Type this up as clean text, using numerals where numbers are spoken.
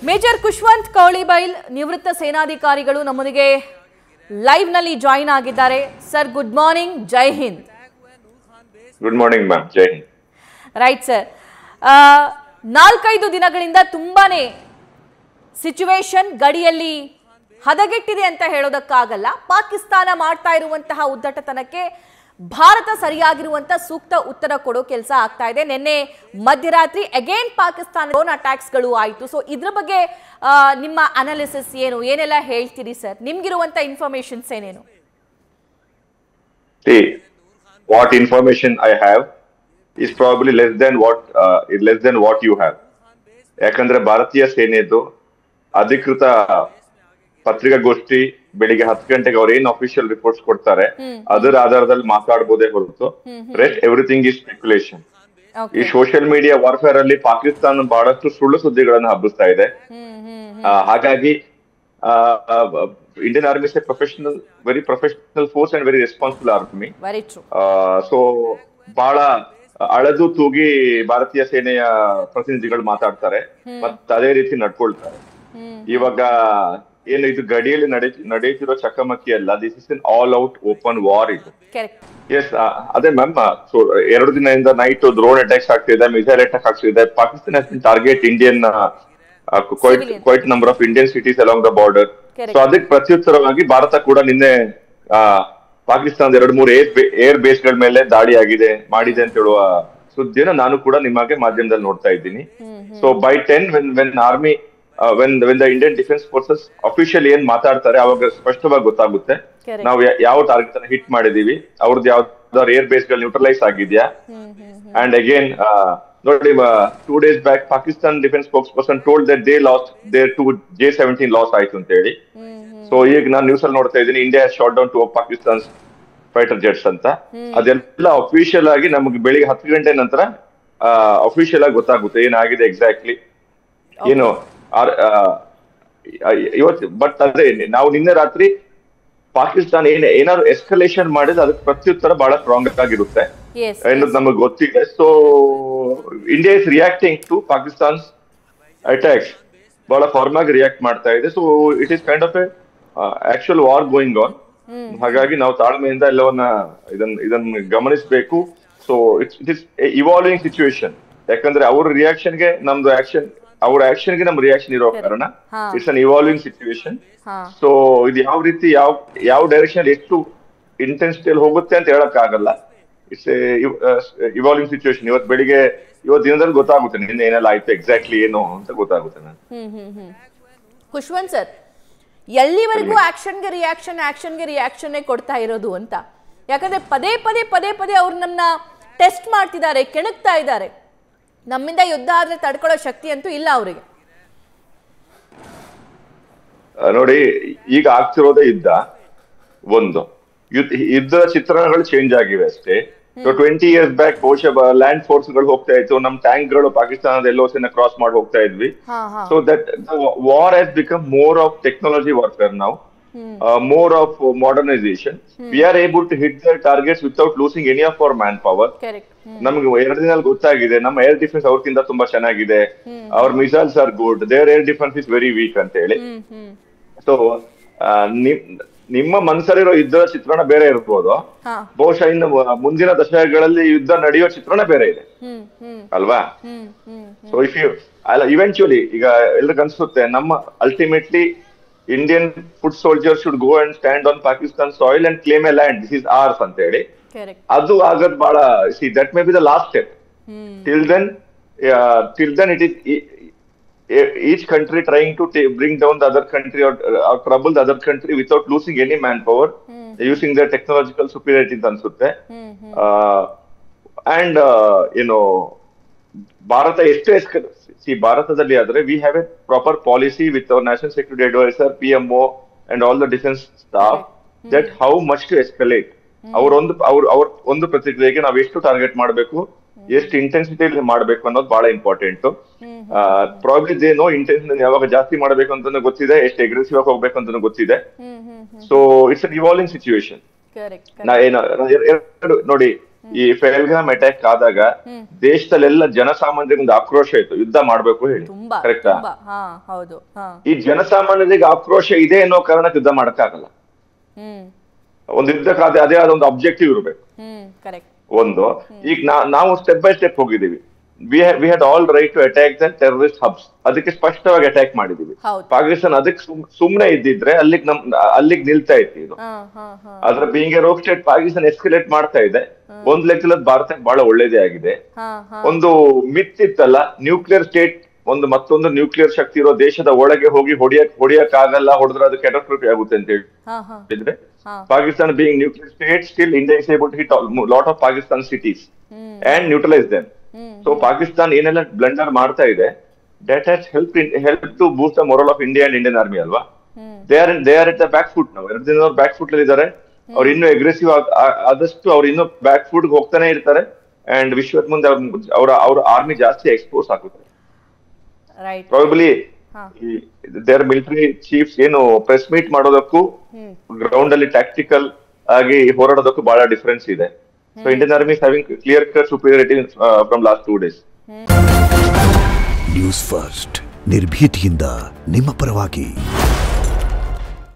Major Khushwant ಕೌಳಿಬೈಲ್ ನಿವೃತ್ತ ಸೇನಾಧಿಕಾರಿಗಳು ನಮ್ಮೊಂದಿಗೆ live ನಲ್ಲಿ ಜಾಯಿನ್ ಆಗಿದ್ದಾರೆ. ಸರ್ ಗುಡ್ ಮಾರ್ನಿಂಗ್, ಜೈ ಹಿಂದ್. ಗುಡ್ ಮಾರ್ನಿಂಗ್ ಮ್ಯಾಮ್, ಜೈ ಹಿಂದ್. ರೈಟ್ ಸರ್, 4-5 ದಿನಗಳಿಂದ ತುಂಬಾನೇ ಸಿಚುವೇಶನ್ ಗಡಿಯಲ್ಲಿ ಹದಗೆಟ್ಟಿದೆ ಅಂತ ಹೇಳೋದಕ್ಕಾಗಲ್ಲ. ಪಾಕಿಸ್ತಾನ ಮಾಡ್ತಾ ಇರುವಂತಹ ಉದ್ದಟತನಕ್ಕೆ ಭಾರತ ಸರಿಯಾಗಿರುವಂತ ಸೂಕ್ತ ಉತ್ತರ ಕೊಡೋ ಕೆಲಸ ಆಗ್ತಾ ಇದೆ. ನಿನ್ನೆ ಮಧ್ಯರಾತ್ರಿ ಅಗೇನ್ ಪಾಕಿಸ್ತಾನ ಡ್ರೋನ್ ಅಟ್ಯಾಕ್ಸ್ಗಳು ಆಯಿತು. ಸೊ ಇದ್ರ ಬಗ್ಗೆ ನಿಮ್ಮ ಅನಾಲಿಸಿಸ್ ಏನು, ಏನೆಲ್ಲ ಹೇಳ್ತೀರಿ ಸರ್? ನಿಮ್ಗಿರುವಂತ ಇನ್ಫಾರ್ಮೇಶನ್ಸ್ ಏನೇನು? What information I have is probably less than what you have. ಯಾಕಂದ್ರೆ ಭಾರತೀಯ ಸೇನೆದು ಅಧಿಕೃತ ಪತ್ರಿಕಾಗೋಷ್ಠಿ ಬೆಳಿಗ್ಗೆ 10 ಗಂಟೆಗೆ ಅವ್ರು ಏನ್ ಅಫಿಷಿಯಲ್ ರಿಪೋರ್ಟ್ಸ್ ಕೊಡ್ತಾರೆ ಅದರ ಆಧಾರದಲ್ಲಿ ಮಾತಾಡಬಹುದೇ ಹೊರತು ರೆಸ್ಟ್ ಎವ್ರಿಥಿಂಗ್ ಈಸ್ ಸ್ಪೆಕ್ಯುಲೇಷನ್. ಈ ಸೋಷಿಯಲ್ ಮೀಡಿಯಾ ವಾರ್ಫೇರ್ ಅಲ್ಲಿ ಪಾಕಿಸ್ತಾನ ಬಹಳಷ್ಟು ಸುಳ್ಳು ಸುದ್ದಿಗಳನ್ನು ಹಬ್ಬಿಸ್ತಾ ಇದೆ. ಹಾಗಾಗಿ Indian Army is a very professional force and very responsible army. Very true. So ಬಹಳ ಅಳೆದು ತೂಗಿ ಭಾರತೀಯ ಸೇನೆಯ ಪ್ರತಿನಿಧಿಗಳು ಮಾತಾಡ್ತಾರೆ ಮತ್ತೆ ಅದೇ ರೀತಿ ನಡ್ಕೊಳ್ತಾರೆ. ಇವಾಗ ಏನು ಇದು ಗಡಿಯಲ್ಲಿ ನಡೆಯುತ್ತಿರೋ ಚಕಮಕಿ ಅಲ್ಲ, this is N all out open war ಇದು. ಎಸ್, ಅದೇ ಮ್ಯಾಮ್. ಸೊ 2 ದಿನದಿಂದ ನೈಟ್ ಡ್ರೋನ್ ಅಟ್ಯಾಕ್ಸ್ ಆಗ್ತಿದೆ, ಮಿಸೈಲ್ ಅಟ್ಯಾಕ್ ಆಗ್ತಿದೆ. Pakistan target Indian quite number of Indian cities along the border. So ಅದಕ್ಕೆ ಪ್ರತ್ಯುತ್ತರವಾಗಿ ಭಾರತ ಕೂಡ ನಿನ್ನೆ ಪಾಕಿಸ್ತಾನದ 2-3 ಏರ್ ಬೇಸ್ ಗಳ ಮೇಲೆ ದಾಳಿ ಮಾಡಿದೆ ಅಂತ ಹೇಳುವ ಸುದ್ದಿಯನ್ನು ನಾನು ಕೂಡ ನಿಮಗೆ ಮಾಧ್ಯಮದಲ್ಲಿ ನೋಡ್ತಾ ಇದ್ದೀನಿ. So by 10 when army when the Indian defense forces official ಏನ್ ಮಾತಾಡ್ತಾರೆ ಅವಾಗ ಸ್ಪಷ್ಟವಾಗಿ ಗೊತ್ತಾಗುತ್ತೆ ನಾವು ಯಾವ ಟಾರ್ಗೆಟ್ ಅನ್ನ ಹಿಟ್ ಮಾಡಿದೀವಿ, ಅವ್ರದ್ದು ಯಾವ್ದಾದ್ರು ಏರ್ ಬೇಸ್ ಗಳು ನ್ಯೂಟ್ರಲೈಸ್ ಆಗಿದ್ಯಾ. ಅಂಡ್ ಅಗೇನ್ ನೋಡಿ, 2 days back Pakistan defense spokesperson told that they lost their 2 J-17 loss ಆಯ್ತು ಅಂತ ಹೇಳಿ. ಸೊ ಈಗ ನಾನು ನ್ಯೂಸ್ ಅಲ್ಲಿ ನೋಡ್ತಾ ಇದ್ದೀನಿ, India shot down 2 of Pakistan's fighter jets ಅಂತ. ಅದೆಲ್ಲ ಅಫಿಷಿಯಲ್ ಆಗಿ ನಮಗೆ ಬೆಳಿಗ್ಗೆ 10 ಗಂಟೆ ನಂತರ ಅಫಿಷಿಯಲ್ ಆಗಿ ಗೊತ್ತಾಗುತ್ತೆ ಏನಾಗಿದೆ ಎಕ್ಸಾಕ್ಟ್ಲಿ ಏನು ಇವತ್ತು. ಬಟ್ ಅದೇ ನಾವು ನಿನ್ನೆ ರಾತ್ರಿ ಪಾಕಿಸ್ತಾನ ಏನಾದ್ರು ಎಸ್ಕಲೇಷನ್ ಮಾಡಿದ್ರೆ ಅದಕ್ಕೆ ಪ್ರತ್ಯುತ್ತರ ಬಹಳ ಸ್ಟ್ರಾಂಗ್ ಆಗಿರುತ್ತೆ ಅನ್ನೋದು ನಮಗೆ ಗೊತ್ತಿದೆ. So India is reacting to Pakistan's attacks, ಬಹಳ ಫಾರ್ಮ್ ಆಗಿ ರಿಯಾಕ್ಟ್ ಮಾಡ್ತಾ ಇದೆ. So it is kind of a actual war going on. ಹಾಗಾಗಿ ನಾವು ತಾಳ್ಮೆಯಿಂದ ಎಲ್ಲವನ್ನ ಇದನ್ನ ಗಮನಿಸಬೇಕು. So it is evolving situation. ಯಾಕಂದ್ರೆ ಅವ್ರ ರಿಯಾಕ್ಷನ್ಗೆ ನಮ್ದು ಆಕ್ಷನ್, ಅವ್ರ ಆಕ್ಷನ್ಗೆ ನಮ್ ರಿಯಾಕ್ಷನ್ ಇರೋ ಕಾರಣ it's an evolving situation. So ಇದು ಯಾವ ರೀತಿ ಯಾವ ಡೈರೆಕ್ಷನ್ ಎಷ್ಟು ಇಂಟೆನ್ಸಿಟಿಯಲ್ಲಿ ಹೋಗುತ್ತೆ ಅಂತ ಹೇಳಕ್ ಆಗಲ್ಲ. It's evolving situation. ಇವತ್ತು ದಿನದಲ್ಲಿ ಗೊತ್ತಾಗುತ್ತೆ ನಿನ್ನೆ ಏನೆಲ್ಲ ಆಯ್ತು ಎಕ್ಸಾಕ್ಟ್ಲಿ ಏನು ಅಂತ ಗೊತ್ತಾಗುತ್ತೆ. ಖುಷ್ವಂತ್ ಸರ್, ಎಲ್ಲಿವರೆಗೂ ಆಕ್ಷನ್ಗೆ ರಿಯಾಕ್ಷನ್ ಕೊಡ್ತಾ ಇರೋದು ಅಂತ? ಯಾಕಂದ್ರೆ ಪದೇ ಪದೇ ಅವ್ರು ನಮ್ಮನ್ನ ಟೆಸ್ಟ್ ಮಾಡ್ತಿದ್ದಾರೆ, ಕೆಣಕ್ತಾ ಇದ್ದಾರೆ. ನಮ್ಮಿಂದ ಯುದ್ಧ ಆದ್ರೆ ತಡ್ಕೊಳ್ಳೋ ಶಕ್ತಿ ಅಂತೂ ಇಲ್ಲ ಅವರಿಗೆ. ನೋಡಿ, ಈಗ ಆಗ್ತಿರೋದೇ ಯುದ್ಧದ ಚಿತ್ರಣಗಳು ಚೇಂಜ್ ಆಗಿವೆ ಅಷ್ಟೇ. ಸೊ 20 years ಬ್ಯಾಕ್ ಬಹುಶಃ ಲ್ಯಾಂಡ್ ಫೋರ್ಸ್ ಗಳು ಹೋಗ್ತಾ ಇತ್ತು, ನಮ್ ಟ್ಯಾಂಕ್ ಗಳು ಪಾಕಿಸ್ತಾನದ LOCನ ಕ್ರಾಸ್ ಮಾಡಿ ಹೋಗ್ತಾ ಇದ್ವಿ. So that war has become more of technology warfare now, more of modernization. We are able to hit their targets without losing any of our manpower. ನಮ್ಗೆ 2 ದಿನದಲ್ಲಿ ಗೊತ್ತಾಗಿದೆ ನಮ್ಮ ಏರ್ ಡಿಫೆನ್ಸ್ ಅವ್ರಕ್ಕಿಂತ ತುಂಬಾ ಚೆನ್ನಾಗಿದೆ. ಅವ್ರ missiles are good, their air defence is very weak ಅಂತ ಹೇಳಿ. So ನಿಮ್ಮ ಮನಸ್ಸಲ್ಲಿರೋ ಯುದ್ಧದ ಚಿತ್ರಣ ಬೇರೆ ಇರ್ಬೋದು, ಬಹುಶಃ ಇನ್ನು ಮುಂದಿನ ದಶಕಗಳಲ್ಲಿ ಯುದ್ಧ ನಡೆಯೋ ಚಿತ್ರಣ ಬೇರೆ ಇದೆ ಅಲ್ವಾ? ಸೊ ಇವೆಂಚುಲಿ ಈಗ ಎಲ್ರಿಗೂ ಅನ್ಸುತ್ತೆ ನಮ್ಮ ultimately Indian foot soldiers should go and stand on Pakistan soil and claim a land. This is ours ಅಂತ ಹೇಳಿ. ಅದು ಆಗದ್ ಬಹಳ, see that may be the last step. Till then it is each country trying to bring down the other country or trouble the other country without losing any manpower, using their technological superiority ಅಂತ ಅನ್ಸುತ್ತೆ. And Bharat ಎಷ್ಟು ಭಾರತದಲ್ಲಿ ಆದ್ರೆ we have a proper policy with our national security adviser, PMO and all the defence staff that how much to escalate. ಅವ್ರ ಒಂದು ಪ್ರತಿಕ್ರಿಯೆಗೆ ನಾವು ಎಷ್ಟು ಟಾರ್ಗೆಟ್ ಮಾಡಬೇಕು, ಎಷ್ಟು ಇಂಟೆನ್ಸಿಟಿ ಮಾಡಬೇಕು ಅನ್ನೋದು ಬಹಳ important. Probably they know intention ಯಾವಾಗ ಜಾಸ್ತಿ ಮಾಡಬೇಕು ಅಂತಾನು ಗೊತ್ತಿದೆ, ಎಷ್ಟು ಅಗ್ರೆಸಿವ್ ಆಗಿ ಹೋಗ್ಬೇಕು ಅಂತಾನು ಗೊತ್ತಿದೆ. So it's an evolving situation. ನೋಡಿ, ಈ ಪೆಹಲ್ಗಾಮ್ ಅಟ್ಯಾಕ್ ಆದಾಗ ದೇಶದಲ್ಲೆಲ್ಲ ಜನಸಾಮಾನ್ಯರಿಗೆ ಒಂದು ಆಕ್ರೋಶ ಇತ್ತು, ಯುದ್ಧ ಮಾಡ್ಬೇಕು ಹೇಳಿ, ತುಂಬಾ ಕರೆಕ್ಟಾ? ತುಂಬಾ ಹೌದು ಈ ಜನಸಾಮಾನ್ಯರಿಗೆ ಆಕ್ರೋಶ ಇದೆ ಅನ್ನೋ ಕಾರಣಕ್ಕೆ ಯುದ್ಧ ಮಾಡಕ್ಕಾಗಲ್ಲ. ಒಂದು ಯುದ್ಧಕ್ಕೆ ಅದೇ ಆದ ಒಂದು ಅಬ್ಜೆಕ್ಟಿವ್ ಇರಬೇಕು. ಕರೆಕ್ಟ್. ಒಂದು ಈಗ ನಾವು ಸ್ಟೆಪ್ ಬೈ ಸ್ಟೆಪ್ ಹೋಗಿದೀವಿ. We had all right to attack the terrorist hubs, ಅದಕ್ಕೆ ಸ್ಪಷ್ಟವಾಗಿ ಅಟ್ಯಾಕ್ ಮಾಡಿದೀವಿ. ಪಾಕಿಸ್ತಾನ ಅದಕ್ಕೆ ಸುಮ್ನೆ ಇದ್ದಿದ್ರೆ ಅಲ್ಲಿಗೆ ನಿಲ್ತಾ ಇತ್ತು ಇದು. ಅದ್ರ being A rope state Pakistan escalate ಮಾಡ್ತಾ ಇದೆ. ಒಂದ್ ಲೆಕ್ಕದಲ್ಲಿ ಭಾರತಕ್ಕೆ ಬಹಳ ಒಳ್ಳೇದೇ ಆಗಿದೆ. ಒಂದು ಮಿತ್ ಇತ್ತಲ್ಲ, ನ್ಯೂಕ್ಲಿಯರ್ ಸ್ಟೇಟ್ ಒಂದು ಮತ್ತೊಂದು ನ್ಯೂಕ್ಲಿಯರ್ ಶಕ್ತಿ ಇರೋ ದೇಶದ ಒಳಗೆ ಹೋಗಿ ಹೊಡಿಯಕ್ ಆಗಲ್ಲ, ಹೊಡೆದ್ರೆ ಅದು ಕ್ಯಾಟಾಸ್ಟ್ರೋಫಿ ಆಗುತ್ತೆ ಅಂತ ಹೇಳಿದ್ರೆ, Pakistan being nuclear state, still India is able to hit lot of Pakistan cities and neutralise them. So Pakistan ಏನೆಲ್ಲ ಬ್ಲಂಡರ್ ಮಾಡ್ತಾ ಇದೆ, that has help to boost the morale of India and Indian army ಅಲ್ವಾ? They are at the back foot. ನಾವು 2 ದಿನ back foot ಅಲ್ಲಿ ಇದ್ದಾರೆ. ಅವ್ರು ಇನ್ನೂ ಅಗ್ರೆಸಿವ್ ಆದಷ್ಟು ಅವ್ರು ಇನ್ನೂ ಬ್ಯಾಕ್ ಫುಟ್ ಹೋಗ್ತಾನೆ ಇರ್ತಾರೆ. ಅಂಡ್ ವಿಶ್ವದ ಮುಂದೆ ಅವ್ರ ಆರ್ಮಿ ಜಾಸ್ತಿ ಎಕ್ಸ್ಪೋಸ್ ಆಗುತ್ತೆ. ಪ್ರಾಬಬ್ಲಿ ದೇರ್ ಮಿಲಿಟರಿ ಚೀಫ್ಸ್ ಏನು ಪ್ರೆಸ್ ಮೀಟ್ ಮಾಡೋದಕ್ಕೂ ಗ್ರೌಂಡ್ ಅಲ್ಲಿ ಟ್ಯಾಕ್ಟಿಕಲ್ ಆಗಿ ಹೋರಾಡೋದಕ್ಕೂ ಬಹಳ ಡಿಫರೆನ್ಸ್ ಇದೆ. So Indian army is having clear cut superiority from last 2 days. News first, ನಿರ್ಭೀತಿಯಿಂದ ನಿಮ್ಮ ಪರವಾಗಿ.